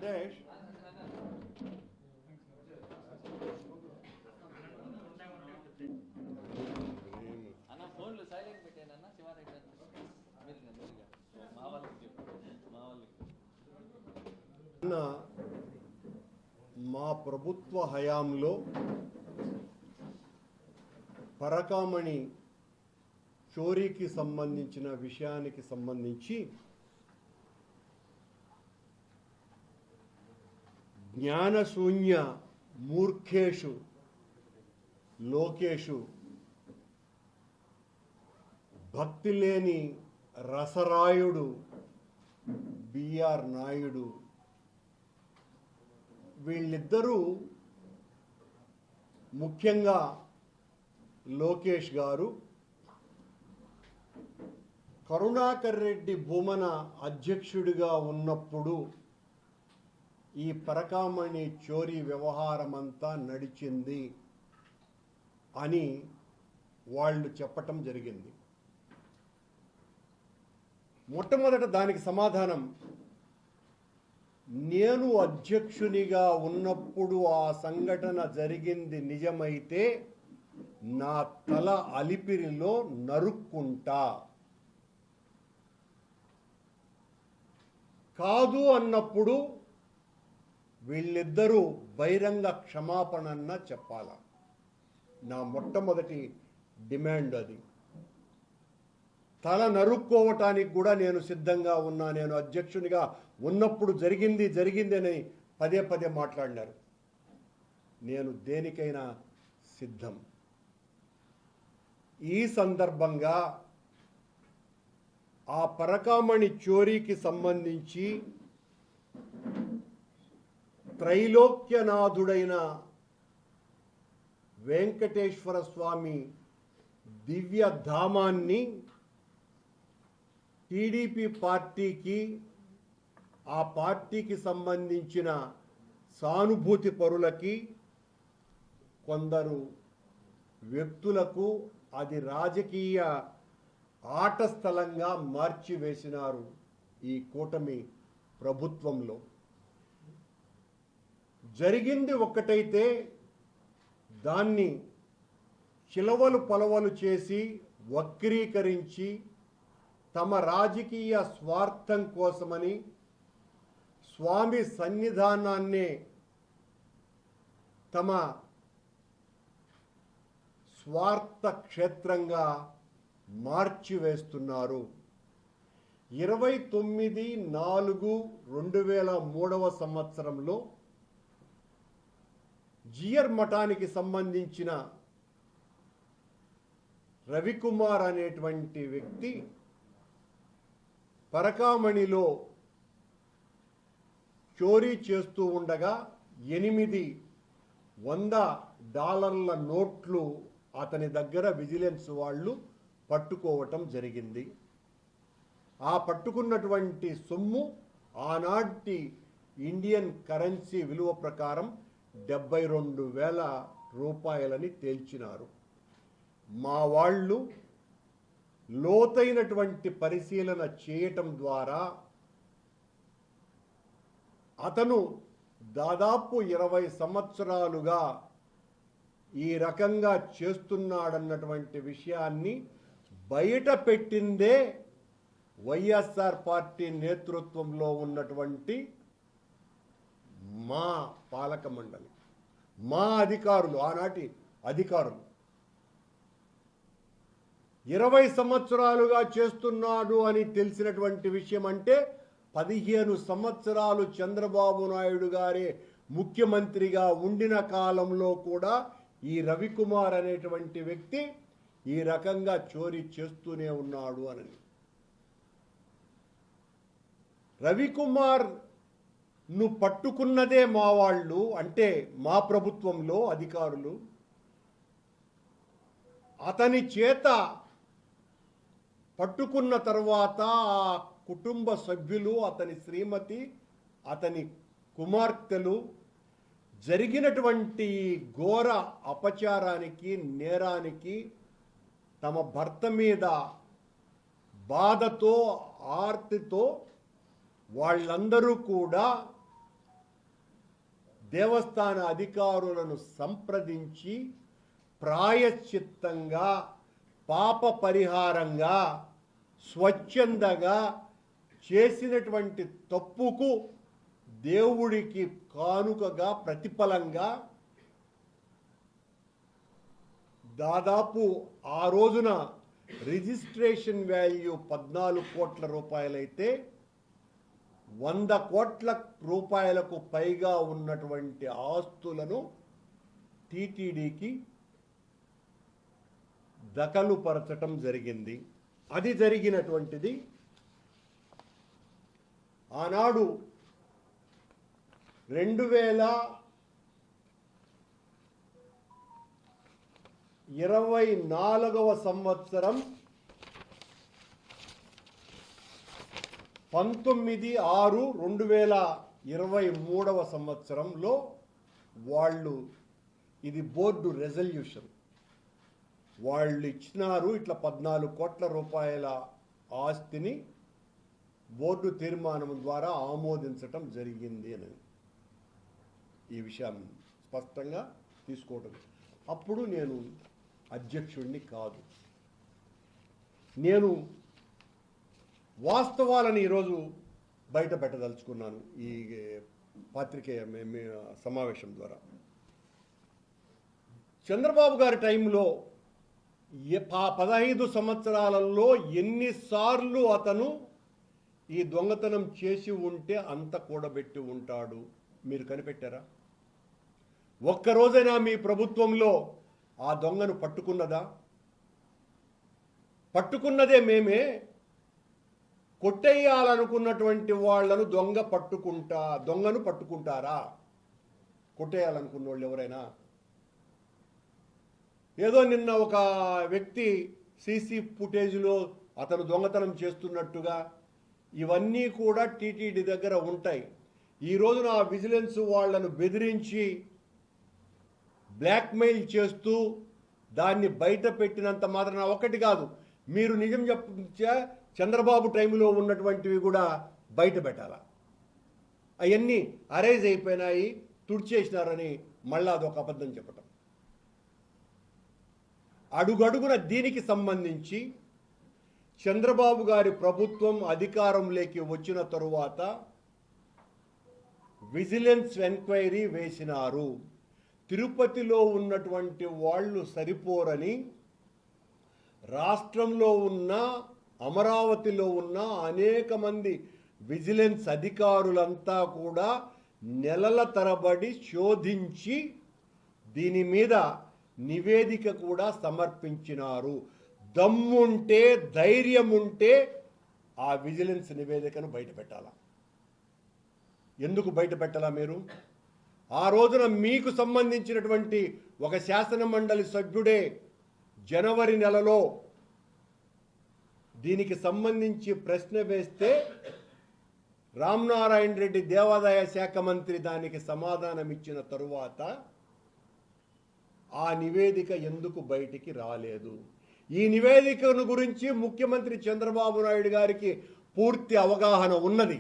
సురేష్ అన్న ఫోన్లు సైలెంట్ పెట్టానన్న శివారెడ్డి మెల్లిగా మా వాళ్ళకి చెప్పు మా వాళ్ళకి మా ప్రభుత్వ హయాంలో పరకామణి చోరీకి సంబంధించిన విషయానికి సంబంధించి జ్ఞానశూన్య మూర్ఖేషు లోకేషు భక్తి లేని రసరాయుడు బిఆర్ నాయుడు వీళ్ళిద్దరూ ముఖ్యంగా లోకేష్ గారు కరుణాకర్ రెడ్డి భూమన అధ్యక్షుడిగా ఉన్నప్పుడు ఈ పరకామణి చోరీ వ్యవహారమంతా నడిచింది అని వాళ్ళు చెప్పటం జరిగింది. మొట్టమొదట దానికి సమాధానం, నేను అధ్యక్షునిగా ఉన్నప్పుడు ఆ సంఘటన జరిగింది నిజమైతే నా తల అలిపిరిలో నరుక్కుంటా, కాదు అన్నప్పుడు వీళ్ళిద్దరూ బహిరంగ క్షమాపణన్న చెప్పాల. నా మొట్టమొదటి డిమాండ్ అది. తల నరుక్కోవటానికి కూడా నేను సిద్ధంగా ఉన్నా, నేను అధ్యక్షునిగా ఉన్నప్పుడు జరిగింది అని పదే పదే మాట్లాడినారు. నేను దేనికైనా సిద్ధం. ఈ సందర్భంగా ఆ పరకామణి చోరీకి సంబంధించి త్రైలోక్యనాథుడైన వెంకటేశ్వర స్వామి దివ్యధామాన్ని టీడీపీ పార్టీకి, ఆ పార్టీకి సంబంధించిన సానుభూతి పరులకి, కొందరు వ్యక్తులకు అది రాజకీయ ఆట స్థలంగా మార్చివేసినారు ఈ కూటమి ప్రభుత్వంలో. జరిగింది ఒక్కటైతే దాన్ని చిలవలు పలవలు చేసి వక్రీకరించి తమ రాజకీయ స్వార్థం కోసమని స్వామి సన్నిధానాన్నే తమ స్వార్థ క్షేత్రంగా మార్చివేస్తున్నారు. 29/4/2003 సంవత్సరంలో జియర్ మఠానికి సంబంధించిన రవికుమార్ అనేటువంటి వ్యక్తి పరకామణిలో చోరీ చేస్తూ ఉండగా 8 $100 నోట్లు అతని దగ్గర విజిలెన్స్ వాళ్ళు పట్టుకోవటం జరిగింది. ఆ పట్టుకున్నటువంటి సొమ్ము ఆనాటి ఇండియన్ కరెన్సీ విలువ ప్రకారం 72,000 రూపాయలని తేల్చినారు. మా వాళ్ళు లోతైనటువంటి పరిశీలన చేయటం ద్వారా అతను దాదాపు 20 సంవత్సరాలుగా ఈ రకంగా చేస్తున్నాడన్నటువంటి విషయాన్ని బయట పెట్టిందే వైఎస్ఆర్ పార్టీ నేతృత్వంలో ఉన్నటువంటి మా పాలక మండలి, మా అధికారులు, ఆనాటి అధికారులు. 20 సంవత్సరాలుగా చేస్తున్నాడు అని తెలిసినటువంటి విషయం అంటే 15 సంవత్సరాలు చంద్రబాబు నాయుడు గారే ముఖ్యమంత్రిగా ఉండిన కాలంలో కూడా ఈ రవికుమార్ అనేటువంటి వ్యక్తి ఈ రకంగా చోరీ చేస్తూనే ఉన్నాడు అని. రవికుమార్ ను పట్టుకున్నదే మా వాళ్ళు, అంటే మా ప్రభుత్వంలో అధికారులు. అతని చేత పట్టుకున్న తర్వాత ఆ కుటుంబ సభ్యులు, అతని శ్రీమతి, అతని కుమార్తెలు జరిగినటువంటి ఘోర అపచారానికి, నేరానికి తమ భర్త మీద బాధతో, ఆర్తితో వాళ్ళందరూ కూడా దేవస్థాన అధికారులను సంప్రదించి ప్రాయశ్చిత్తంగా, పాప పరిహారంగా, స్వచ్ఛందగా చేసినటువంటి తప్పుకు దేవుడికి కానుకగా, ప్రతిఫలంగా దాదాపు ఆ రోజున రిజిస్ట్రేషన్ వాల్యూ 14 కోట్ల రూపాయలైతే 100 కోట్ల రూపాయలకు పైగా ఉన్నటువంటి ఆస్తులను టీటీడీకి దఖలుపరచటం జరిగింది. అది జరిగినటువంటిది ఆనాడు 2024వ సంవత్సరం 19/6/2023వ సంవత్సరంలో వాళ్ళు, ఇది బోర్డు రెజల్యూషన్, వాళ్ళు ఇచ్చినారు ఇట్లా 14 కోట్ల రూపాయల ఆస్తిని బోర్డు తీర్మానం ద్వారా ఆమోదించటం జరిగింది అని ఈ విషయాన్ని స్పష్టంగా తీసుకోవటం. అప్పుడు నేను అధ్యక్షుడిని కాదు. నేను వాస్తవాలను ఈరోజు బయట పెట్టదలుచుకున్నాను ఈ పాత్రికేయ సమావేశం ద్వారా. చంద్రబాబు గారి టైంలో 15 సంవత్సరాలలో ఎన్నిసార్లు అతను ఈ దొంగతనం చేసి ఉంటే అంత కూడబెట్టి ఉంటాడు మీరు కనిపెట్టారా? ఒక్కరోజైనా మీ ప్రభుత్వంలో ఆ దొంగను పట్టుకున్నదా? పట్టుకున్నదే మేమే. కొట్టేయాలనుకున్నటువంటి వాళ్లను దొంగను పట్టుకుంటారా? కొట్టేయాలనుకున్న వాళ్ళు ఎవరైనా? ఏదో నిన్న ఒక వ్యక్తి సీసీ ఫుటేజ్లో అతను దొంగతనం చేస్తున్నట్టుగా ఇవన్నీ కూడా టీటీడీ దగ్గర ఉంటాయి. ఈ రోజున ఆ విజిలెన్స్ వాళ్లను బెదిరించి బ్లాక్మెయిల్ చేస్తూ దాన్ని బయట పెట్టినంత మాత్రాన ఒకటి కాదు, మీరు నిజం చెప్తే చంద్రబాబు టైంలో ఉన్నటువంటివి కూడా బయట పెట్టాలా? అవన్నీ అరైజ్ అయిపోయినాయి, తుడిచేసినారని మళ్ళా అదొక అబద్ధం చెప్పటం. అడుగడుగున దీనికి సంబంధించి చంద్రబాబు గారి ప్రభుత్వం అధికారంలోకి వచ్చిన తరువాత విజిలెన్స్ ఎంక్వైరీ వేసినారు. తిరుపతిలో ఉన్నటువంటి వాళ్ళు సరిపోరని రాష్ట్రంలో ఉన్న, అమరావతిలో ఉన్న అనేక మంది విజిలెన్స్ అధికారులంతా కూడా నెలల తరబడి శోధించి దీని మీద నివేదిక కూడా సమర్పించినారు. దమ్ముంటే, ధైర్యం ఉంటే ఆ విజిలెన్స్ నివేదికను బయటపెట్టాలా? ఎందుకు బయటపెట్టాలా మీరు? ఆ రోజున మీకు సంబంధించినటువంటి ఒక శాసన మండలి సభ్యుడే జనవరి నెలలో దీనికి సంబంధించి ప్రశ్న వేస్తే రామనారాయణ రెడ్డి దేవాదాయ శాఖ మంత్రి దానికి సమాధానం ఇచ్చిన తరువాత ఆ నివేదిక ఎందుకు బయటికి రాలేదు? ఈ నివేదికను గురించి ముఖ్యమంత్రి చంద్రబాబు నాయుడు గారికి పూర్తి అవగాహన ఉన్నది.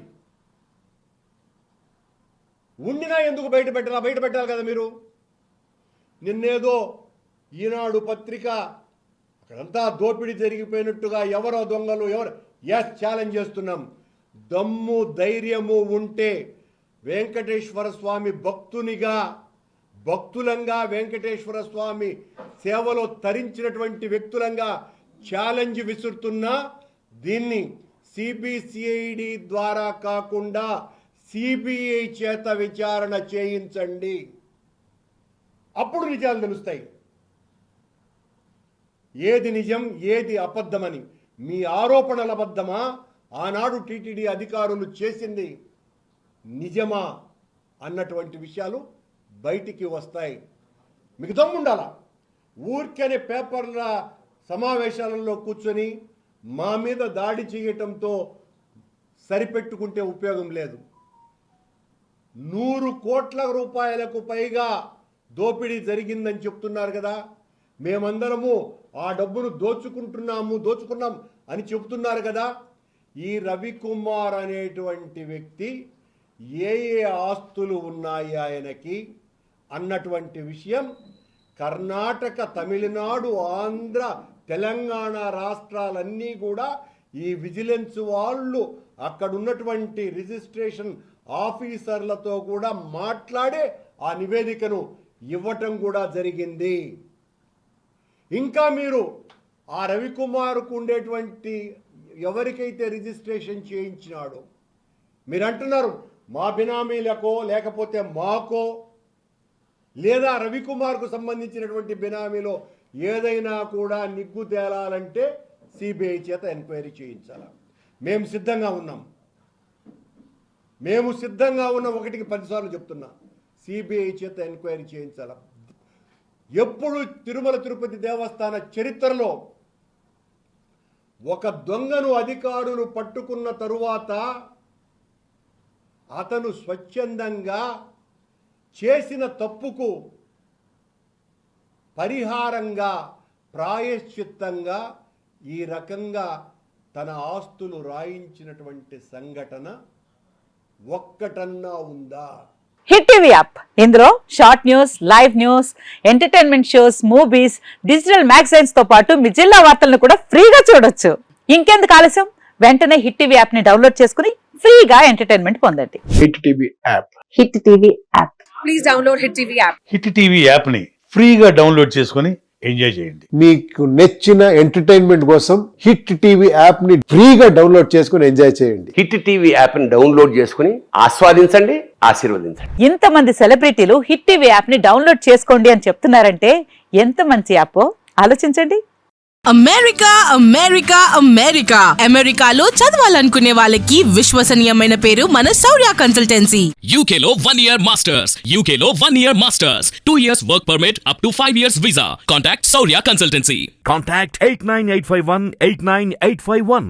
ఉండినా ఎందుకు బయట పెట్టాలి కదా మీరు? నిన్నేదో ఈనాడు పత్రిక అక్కడంతా దోపిడీ జరిగిపోయినట్టుగా ఎవరో దొంగలు ఛాలెంజ్ చేస్తున్నాం. దమ్ము ధైర్యము ఉంటే వెంకటేశ్వర స్వామి భక్తులంగా వెంకటేశ్వర స్వామి సేవలో తరించినటువంటి వ్యక్తులంగా ఛాలెంజ్ విసురుతున్నా దీన్ని సిబిసిఐడి ద్వారా కాకుండా సిబిఐ చేత విచారణ చేయించండి. అప్పుడు నిజాలు తెలుస్తాయి, ఏది నిజం ఏది అబద్ధమని. మీ ఆరోపణల అబద్ధమా? ఆనాడు టీటీడీ అధికారులు చేసింది నిజమా అన్నటువంటి విషయాలు బయటికి వస్తాయి. మీకు దమ్ముండాలా? ఊరికనే పేపర్ల సమావేశాలలో కూర్చొని మా మీద దాడి చేయటంతో సరిపెట్టుకుంటే ఉపయోగం లేదు. 100 కోట్ల రూపాయలకు పైగా దోపిడీ జరిగిందని చెప్తున్నారు కదా. మేమందరము ఆ డబ్బును దోచుకున్నాం అని చెప్తున్నారు కదా. ఈ రవికుమార్ అనేటువంటి వ్యక్తి ఏ ఆస్తులు ఉన్నాయి ఆయనకి అన్నటువంటి విషయం కర్ణాటక, తమిళనాడు, ఆంధ్ర, తెలంగాణ రాష్ట్రాలన్నీ కూడా ఈ విజిలెన్స్ వాళ్ళు అక్కడ ఉన్నటువంటి రిజిస్ట్రేషన్ ఆఫీసర్లతో కూడా మాట్లాడే ఆ నివేదికను ఇవ్వటం కూడా జరిగింది. ఇంకా మీరు ఆ రవికుమార్కు ఉండేటువంటి ఎవరికైతే రిజిస్ట్రేషన్ చేయించినాడో మీరు అంటున్నారు మా బినామీలకో లేకపోతే మాకో లేదా రవికుమార్కు సంబంధించినటువంటి బినామీలో ఏదైనా కూడా నిగ్గు తేలాలంటే సిబిఐ చేత ఎంక్వైరీ చేయించాలి. మేము సిద్ధంగా ఉన్నాం. ఒకటికి 10 సార్లు చెప్తున్నా, సిబిఐ చేత ఎంక్వైరీ చేయించాలి. ఎప్పుడు తిరుమల తిరుపతి దేవస్థాన చరిత్రలో ఒక దొంగను అధికారులు పట్టుకున్న తరువాత అతను స్వచ్ఛందంగా చేసిన తప్పుకు పరిహారంగా ప్రాయశ్చిత్తంగా ఈ రకంగా తన ఆస్తులు రాయించినటువంటి సంఘటన ఒక్కటన్నా ఉందా? హిట్ టీవీ యాప్, ఇందులో short news, live news, entertainment shows, movies, digital magazines తో పాటు మీ జిల్లా వార్తలను కూడా ఫ్రీగా చూడొచ్చు. ఇంకెందుకు ఆలస్యం, వెంటనే హిట్ టీవీ యాప్ ని డౌన్లోడ్ చేసుకుని ఫ్రీగా ఎంటర్టైన్మెంట్ పొందండి. Hit TV app. Hit TV app. Please download hit TV app. Hit TV app ని ఫ్రీగా డౌన్లోడ్ చేసుకుని ఎంజాయ్ చేయండి. మీకు నచ్చిన ఎంటర్టైన్మెంట్ కోసం హిట్ టీవీ యాప్ ని ఫ్రీగా డౌన్లోడ్ చేసుకుని ఎంజాయ్ చేయండి. హిట్ టీవీ యాప్ ని డౌన్లోడ్ చేసుకుని ఆస్వాదించండి, ఆశీర్వదించండి. ఇంతమంది సెలబ్రిటీలు హిట్ టీవీ యాప్ ని డౌన్లోడ్ చేసుకోండి అని చెప్తున్నారంటే ఎంత మంచి యాప్ ఆలోచించండి. అమెరికా అమెరికాలో చదవాలనుకునే వాళ్ళకి విశ్వసనీయమైన పేరు మన శౌర్య కన్సల్టెన్సీ. UK లో 1 year masters, UK లో 1 year masters, 2 years work permit up to 5 years visa. Contact Saurya Consultancy. Contact 89851 89851.